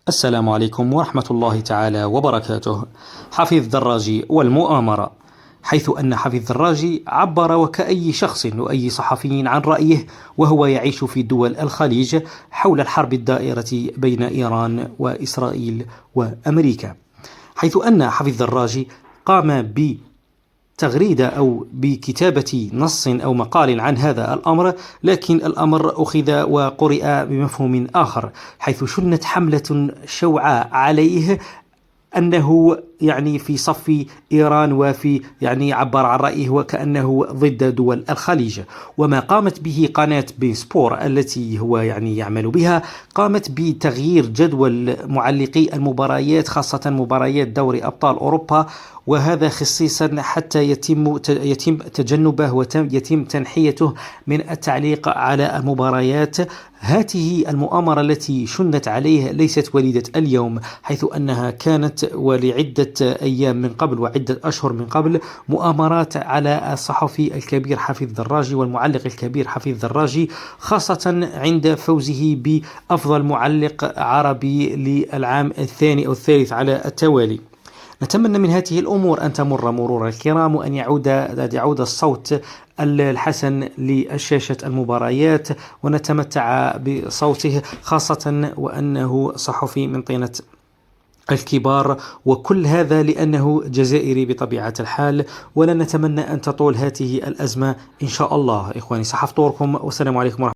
السلام عليكم ورحمة الله تعالى وبركاته. حفيظ دراجي والمؤامرة. حيث أن حفيظ دراجي عبر وكأي شخص وأي صحفي عن رأيه وهو يعيش في دول الخليج حول الحرب الدائرة بين إيران وإسرائيل وأمريكا، حيث أن حفيظ دراجي قام تغريدة أو بكتابة نص أو مقال عن هذا الأمر، لكن الأمر أخذ وقرئ بمفهوم آخر، حيث شنت حملة شوعاء عليه أنه في صف إيران وفي عبر عن رأيه وكأنه ضد دول الخليج. وما قامت به قناة بين سبور التي هو يعمل بها، قامت بتغيير جدول معلقي المباريات، خاصة مباريات دوري أبطال أوروبا، وهذا خصيصا حتى يتم تجنبه ويتم تنحيته من التعليق على المباريات. هذه المؤامرة التي شنت عليه ليست وليدة اليوم، حيث أنها كانت ولعدة أيام من قبل وعدة أشهر من قبل مؤامرات على الصحفي الكبير حفيظ دراجي والمعلق الكبير حفيظ دراجي، خاصة عند فوزه بأفضل معلق عربي للعام الثاني أو الثالث على التوالي. نتمنى من هذه الأمور أن تمر مرور الكرام، وأن يعود الصوت الحسن لشاشة المباريات ونتمتع بصوته، خاصة وأنه صحفي من طينة الكبار، وكل هذا لأنه جزائري بطبيعة الحال. ولا نتمنى أن تطول هذه الأزمة إن شاء الله. إخواني، صحفت والسلام عليكم ورحمة الله.